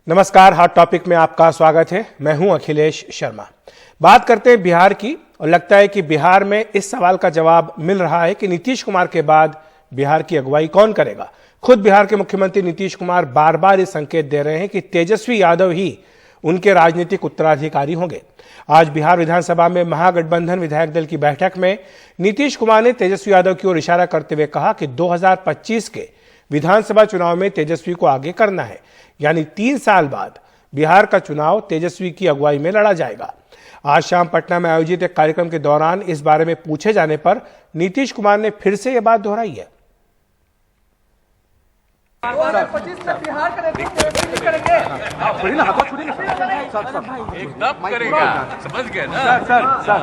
नमस्कार, hot topic में आपका स्वागत है। मैं हूं अखिलेश शर्मा। बात करते हैं बिहार की, और लगता है कि बिहार में इस सवाल का जवाब मिल रहा है कि नीतीश कुमार के बाद बिहार की अगुवाई कौन करेगा। खुद बिहार के मुख्यमंत्री नीतीश कुमार बार बार ये संकेत दे रहे हैं कि तेजस्वी यादव ही उनके राजनीतिक उत्तराधिकारी होंगे। आज बिहार विधानसभा में महागठबंधन विधायक दल की बैठक में नीतीश कुमार ने तेजस्वी यादव की ओर इशारा करते हुए कहा कि 2025 के विधानसभा चुनाव में तेजस्वी को आगे करना है, यानी 3 साल बाद बिहार का चुनाव तेजस्वी की अगुवाई में लड़ा जाएगा। आज शाम पटना में आयोजित एक कार्यक्रम के दौरान इस बारे में पूछे जाने पर नीतीश कुमार ने फिर से यह बात दोहराई है। 2025 में बिहार का नेतृत्व करेंगे। एकदम करेगा, समझ गए ना सर।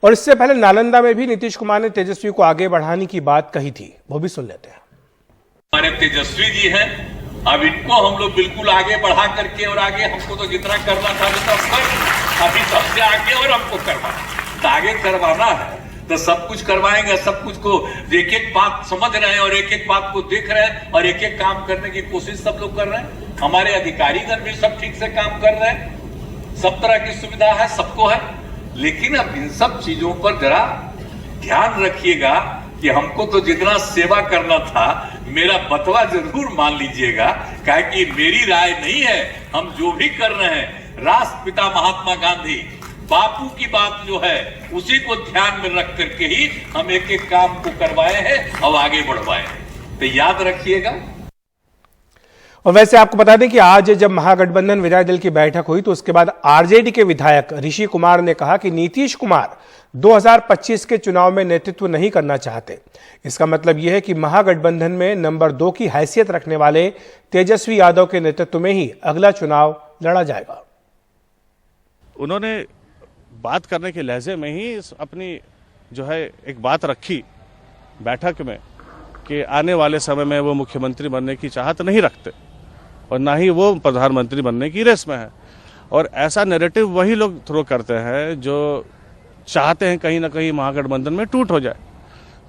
और इससे पहले नालंदा में भी नीतीश कुमार ने तेजस्वी को आगे बढ़ाने की बात कही थी, वो भी सुन लेते हैं। हमारे तेजस्वी जी हैं, अब इनको हम लोग बिल्कुल आगे बढ़ा करके और आगे हमको तो जितना करना था अभी सबसे आगे और हमको करवाना तो आगे करवाना है तो सब कुछ करवाएंगे। सब कुछ को एक एक बात समझ रहे हैं और एक एक बात को देख रहे हैं और एक एक काम करने की कोशिश सब लोग कर रहे हैं। हमारे अधिकारीगण भी सब ठीक से काम कर रहे हैं, सब तरह की सुविधा है, सबको है। लेकिन अब इन सब चीजों पर जरा ध्यान रखिएगा कि हमको तो जितना सेवा करना था मेरा बतवा जरूर मान लीजिएगा, काहे कि मेरी राय नहीं है। हम जो भी कर रहे हैं राष्ट्रपिता महात्मा गांधी बापू की बात जो है उसी को ध्यान में रख करके ही हम एक एक काम को करवाए हैं और आगे बढ़वाए हैं, तो याद रखिएगा। और वैसे आपको बता दें कि आज जब महागठबंधन विधायक दल की बैठक हुई तो उसके बाद आरजेडी के विधायक ऋषि कुमार ने कहा कि नीतीश कुमार 2025 के चुनाव में नेतृत्व नहीं करना चाहते। इसका मतलब यह है कि महागठबंधन में नंबर 2 की हैसियत रखने वाले तेजस्वी यादव के नेतृत्व में ही अगला चुनाव लड़ा जाएगा। उन्होंने बात करने के लहजे में ही अपनी जो है एक बात रखी बैठक में कि आने वाले समय में वो मुख्यमंत्री बनने की चाहत नहीं रखते और ना ही वो प्रधानमंत्री बनने की रेस में है। और ऐसा नैरेटिव वही लोग थ्रो करते हैं जो चाहते हैं कहीं ना कहीं महागठबंधन में टूट हो जाए।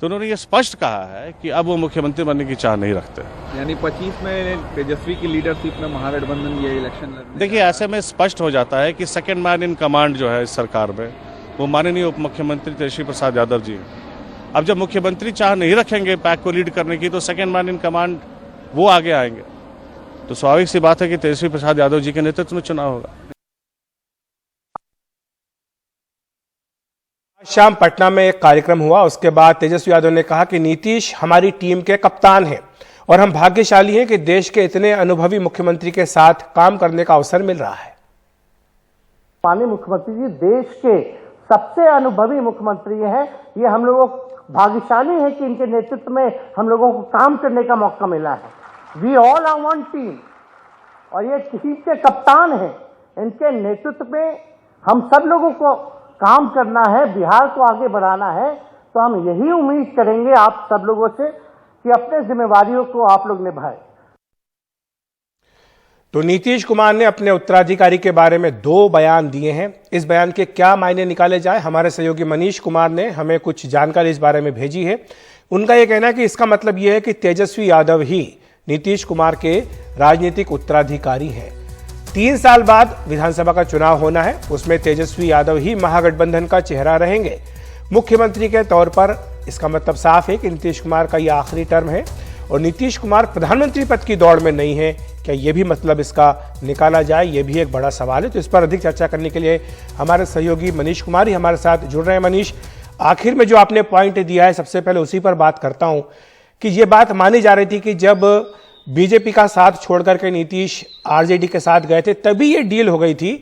तो उन्होंने ये स्पष्ट कहा है कि अब वो मुख्यमंत्री बनने की चाह नहीं रखते। यानी 25 में तेजस्वी की लीडरशिप में महागठबंधन ये इलेक्शन लड़ने। देखिए, ऐसे में स्पष्ट हो जाता है कि सेकेंड मैन इन कमांड जो है इस सरकार में वो माननीय उप मुख्यमंत्री तेजस्वी प्रसाद यादव जी हैं। अब जब मुख्यमंत्री चाह नहीं रखेंगे पैक को लीड करने की तो सेकेंड मैन इन कमांड वो आगे आएंगे। तो स्वाभाविक सी बात है कि तेजस्वी प्रसाद यादव जी के नेतृत्व में चुनाव होगा। शाम पटना में एक कार्यक्रम हुआ, उसके बाद तेजस्वी यादव ने कहा कि नीतीश हमारी टीम के कप्तान हैं और हम भाग्यशाली हैं कि देश के इतने अनुभवी मुख्यमंत्री के साथ काम करने का अवसर मिल रहा है। माननीय मुख्यमंत्री जी देश के सबसे अनुभवी मुख्यमंत्री हैं। ये हम लोगों भाग्यशाली हैं कि इनके नेतृत्व में हम लोगों को काम करने का मौका मिला है। We all are one team और ये टीम के कप्तान हैं। इनके नेतृत्व में हम सब लोगों को काम करना है, बिहार को आगे बढ़ाना है। तो हम यही उम्मीद करेंगे आप सब लोगों से कि अपने जिम्मेवारियों को आप लोग निभाएं। तो नीतीश कुमार ने अपने उत्तराधिकारी के बारे में 2 बयान दिए हैं। इस बयान के क्या मायने निकाले जाए, हमारे सहयोगी मनीष कुमार ने हमें कुछ जानकारी इस बारे में भेजी है। उनका यह कहना है कि इसका मतलब यह है कि तेजस्वी यादव ही नीतीश कुमार के राजनीतिक उत्तराधिकारी हैं। 3 साल बाद विधानसभा का चुनाव होना है, उसमें तेजस्वी यादव ही महागठबंधन का चेहरा रहेंगे मुख्यमंत्री के तौर पर। इसका मतलब साफ है कि नीतीश कुमार का यह आखिरी टर्म है और नीतीश कुमार प्रधानमंत्री पद की दौड़ में नहीं है। क्या यह भी मतलब इसका निकाला जाए, यह भी एक बड़ा सवाल है। तो इस पर अधिक चर्चा करने के लिए हमारे सहयोगी मनीष कुमार ही हमारे साथ जुड़ रहे हैं। मनीष, आखिर में जो आपने पॉइंट दिया है सबसे पहले उसी पर बात करता हूं कि यह बात मानी जा रही थी कि जब बीजेपी का साथ छोड़कर के नीतीश आरजेडी के साथ गए थे तभी ये डील हो गई थी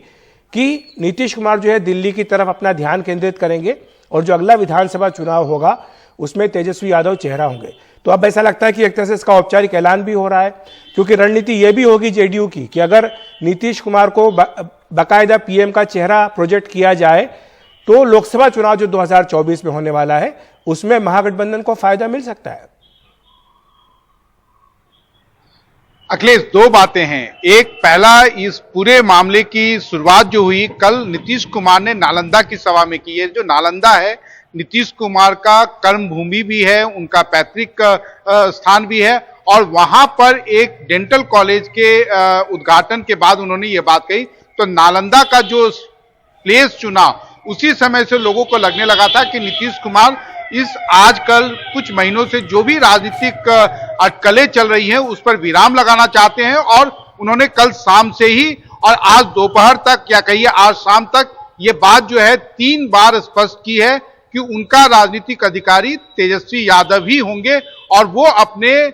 कि नीतीश कुमार जो है दिल्ली की तरफ अपना ध्यान केंद्रित करेंगे और जो अगला विधानसभा चुनाव होगा उसमें तेजस्वी यादव चेहरा होंगे। तो अब ऐसा लगता है कि एक तरह से इसका औपचारिक ऐलान भी हो रहा है, क्योंकि रणनीति यह भी होगी जेडीयू की कि अगर नीतीश कुमार को बाकायदा पीएम का चेहरा प्रोजेक्ट किया जाए तो लोकसभा चुनाव जो 2024 में होने वाला है उसमें महागठबंधन को फायदा मिल सकता है। अखिलेश, दो बातें हैं। एक, पहला, इस पूरे मामले की शुरुआत जो हुई कल नीतीश कुमार ने नालंदा की सभा में की है। जो नालंदा है नीतीश कुमार का कर्म भूमि भी है, उनका पैतृक स्थान भी है, और वहां पर एक डेंटल कॉलेज के उद्घाटन के बाद उन्होंने ये बात कही। तो नालंदा का जो प्लेस चुना, उसी समय से लोगों को लगने लगा था कि नीतीश कुमार इस आजकल कुछ महीनों से जो भी राजनीतिक अटकलें चल रही हैं उस पर विराम लगाना चाहते हैं। और उन्होंने कल शाम से ही और आज दोपहर तक, या कहिए आज शाम तक, ये बात जो है 3 बार स्पष्ट की है कि उनका राजनीतिक अधिकारी तेजस्वी यादव ही होंगे और वो अपने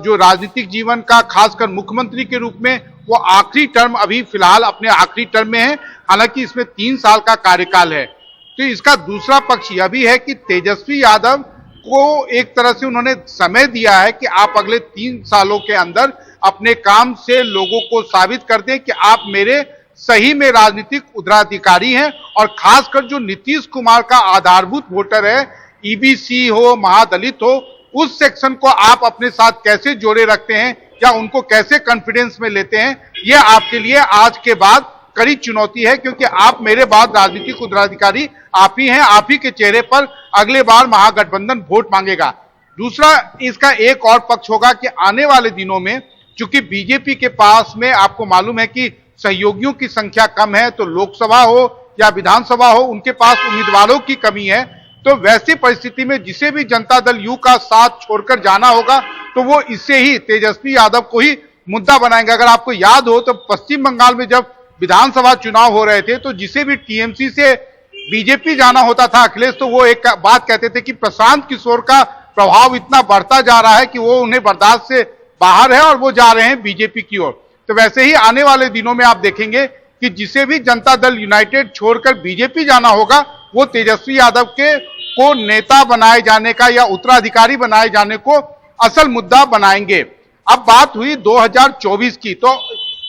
जो राजनीतिक जीवन का, खासकर मुख्यमंत्री के रूप में, वो आखिरी टर्म अभी फिलहाल अपने आखिरी टर्म में है। हालांकि इसमें 3 साल का कार्यकाल है। तो इसका दूसरा पक्ष यह भी है कि तेजस्वी यादव को एक तरह से उन्होंने समय दिया है कि आप अगले 3 सालों के अंदर अपने काम से लोगों को साबित कर दें कि आप मेरे सही में राजनीतिक उत्तराधिकारी हैं। और खासकर जो नीतीश कुमार का आधारभूत वोटर है, ईबीसी हो, महादलित हो, उस सेक्शन को आप अपने साथ कैसे जोड़े रखते हैं या उनको कैसे कॉन्फिडेंस में लेते हैं, यह आपके लिए आज के बाद कड़ी चुनौती है, क्योंकि आप मेरे बाद राजनीतिक उत्तराधिकारी आप ही हैं। आप ही के चेहरे पर अगले बार महागठबंधन वोट मांगेगा। दूसरा, इसका एक और पक्ष होगा कि आने वाले दिनों में, चूंकि बीजेपी के पास में आपको मालूम है कि सहयोगियों की संख्या कम है, तो लोकसभा हो या विधानसभा हो, उनके पास उम्मीदवारों की कमी है। तो वैसी परिस्थिति में जिसे भी जनता दल यू का साथ छोड़कर जाना होगा, तो वो इससे ही तेजस्वी यादव को ही मुद्दा बनाएंगे। अगर आपको याद हो तो पश्चिम बंगाल में जब विधानसभा चुनाव हो रहे थे, तो जिसे भी टीएमसी से बीजेपी जाना होता था अखिलेश, तो वो एक बात कहते थे कि प्रशांत किशोर का प्रभाव इतना बढ़ता जा रहा है कि वो उन्हें बर्दाश्त से बाहर है और वो जा रहे हैं बीजेपी की ओर। तो वैसे ही आने वाले दिनों में आप देखेंगे कि जिसे भी जनता दल यूनाइटेड छोड़कर बीजेपी जाना होगा, वो तेजस्वी यादव को नेता बनाए जाने का या उत्तराधिकारी बनाए जाने को असल मुद्दा बनाएंगे। अब बात हुई 2024 की, तो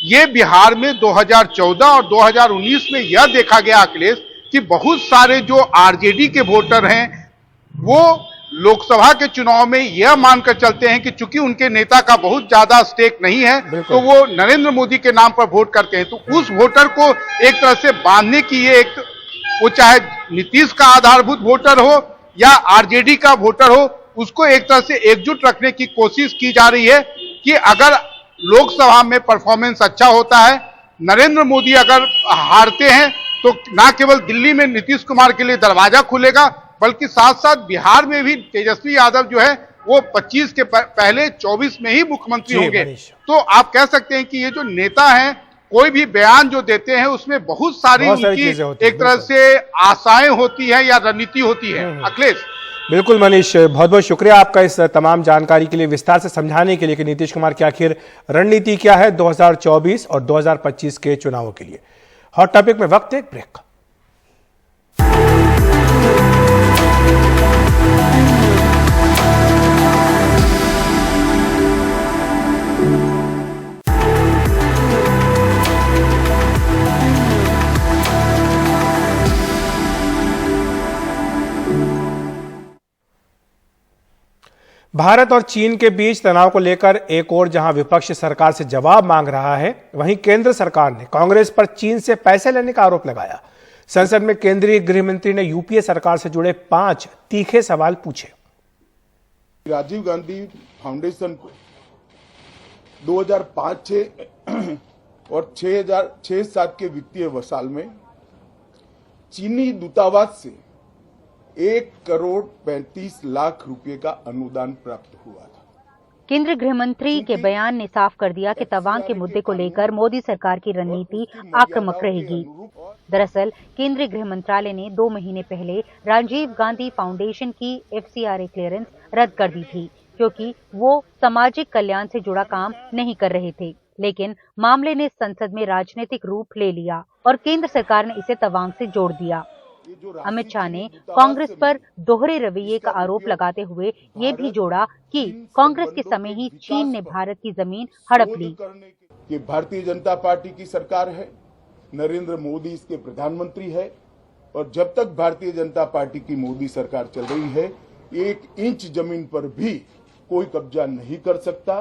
ये बिहार में 2014 और 2019 में यह देखा गया अखिलेश कि बहुत सारे जो आरजेडी के वोटर हैं वो लोकसभा के चुनाव में यह मानकर चलते हैं कि चूंकि उनके नेता का बहुत ज्यादा स्टेक नहीं है, तो वो नरेंद्र मोदी के नाम पर वोट करते हैं। तो उस वोटर को एक तरह से बांधने की ये एक, वो चाहे नीतीश का आधारभूत वोटर हो या आरजेडी का वोटर हो, उसको एक तरह से एकजुट रखने की कोशिश की जा रही है कि अगर लोकसभा में परफॉर्मेंस अच्छा होता है, नरेंद्र मोदी अगर हारते हैं, तो ना केवल दिल्ली में नीतीश कुमार के लिए दरवाजा खुलेगा, बल्कि साथ साथ बिहार में भी तेजस्वी यादव जो है वो 25 के पहले 24 में ही मुख्यमंत्री होंगे। तो आप कह सकते हैं कि ये जो नेता हैं, कोई भी बयान जो देते हैं उसमें बहुत सारी उनकी एक तरह से आशाएं होती है या रणनीति होती है। अखिलेश, बिल्कुल मनीष, बहुत बहुत शुक्रिया आपका इस तमाम जानकारी के लिए, विस्तार से समझाने के लिए कि नीतीश कुमार की आखिर रणनीति क्या है 2024 और 2025 के चुनावों के लिए। हॉट टॉपिक में वक्त है एक ब्रेक का। भारत और चीन के बीच तनाव को लेकर एक और जहां विपक्ष सरकार से जवाब मांग रहा है, वहीं केंद्र सरकार ने कांग्रेस पर चीन से पैसे लेने का आरोप लगाया। संसद में केंद्रीय गृह मंत्री ने यूपीए सरकार से जुड़े 5 तीखे सवाल पूछे। राजीव गांधी फाउंडेशन को 2005-6 और 2006-7 के वित्तीय साल में चीनी दूतावास से 1,35,00,000 रुपए का अनुदान प्राप्त हुआ था। केंद्रीय गृह मंत्री के बयान ने साफ कर दिया कि तवांग के मुद्दे को लेकर मोदी सरकार की रणनीति आक्रामक रहेगी। दरअसल केंद्रीय गृह मंत्रालय ने 2 महीने पहले राजीव गांधी फाउंडेशन की FCRA क्लियरेंस रद्द कर दी थी, क्योंकि वो सामाजिक कल्याण से जुड़ा काम नहीं कर रहे थे। लेकिन मामले ने संसद में राजनीतिक रूप ले लिया और केंद्र सरकार ने इसे तवांग से जोड़ दिया। अमित शाह ने कांग्रेस पर दोहरे रवैये का आरोप लगाते हुए ये भी जोड़ा कि कांग्रेस के समय ही चीन ने भारत की जमीन हड़प ली। ये भारतीय जनता पार्टी की सरकार है, नरेंद्र मोदी इसके प्रधानमंत्री है, और जब तक भारतीय जनता पार्टी की मोदी सरकार चल रही है, 1 इंच जमीन पर भी कोई कब्जा नहीं कर सकता।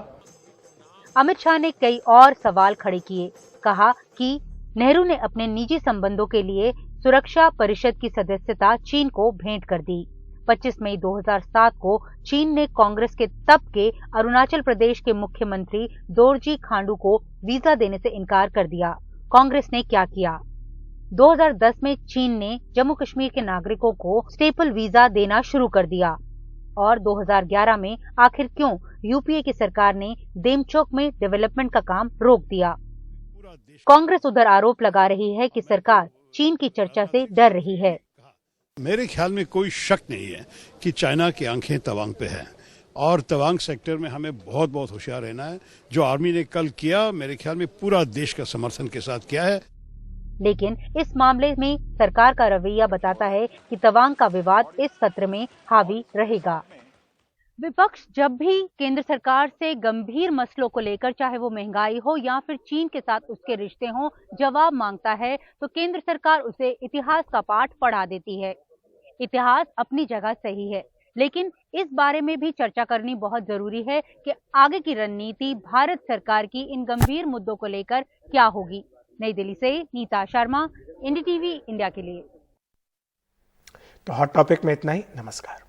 अमित शाह ने कई और सवाल खड़े किए। कहा कि नेहरू ने अपने निजी संबंधों के लिए सुरक्षा परिषद की सदस्यता चीन को भेंट कर दी। 25 मई 2007 को चीन ने कांग्रेस के तब के अरुणाचल प्रदेश के मुख्यमंत्री दोरजी खांडू को वीजा देने से इनकार कर दिया। कांग्रेस ने क्या किया? 2010 में चीन ने जम्मू कश्मीर के नागरिकों को स्टेपल वीजा देना शुरू कर दिया और 2011 में आखिर क्यों यूपीए की सरकार ने देमचौक में डेवलपमेंट का काम रोक दिया? कांग्रेस उधर आरोप लगा रही है कि सरकार चीन की चर्चा से डर रही है। मेरे ख्याल में कोई शक नहीं है कि चाइना की आंखें तवांग पे हैं और तवांग सेक्टर में हमें बहुत बहुत होशियार रहना है। जो आर्मी ने कल किया, मेरे ख्याल में पूरा देश का समर्थन के साथ किया है। लेकिन इस मामले में सरकार का रवैया बताता है कि तवांग का विवाद इस सत्र में हावी रहेगा। विपक्ष जब भी केंद्र सरकार से गंभीर मसलों को लेकर, चाहे वो महंगाई हो या फिर चीन के साथ उसके रिश्ते हों, जवाब मांगता है तो केंद्र सरकार उसे इतिहास का पाठ पढ़ा देती है। इतिहास अपनी जगह सही है, लेकिन इस बारे में भी चर्चा करनी बहुत जरूरी है कि आगे की रणनीति भारत सरकार की इन गंभीर मुद्दों को लेकर क्या होगी। नई दिल्ली से नीता शर्मा, एनडीटीवी इंडिया के लिए। तो हॉट टॉपिक में इतना ही। नमस्कार।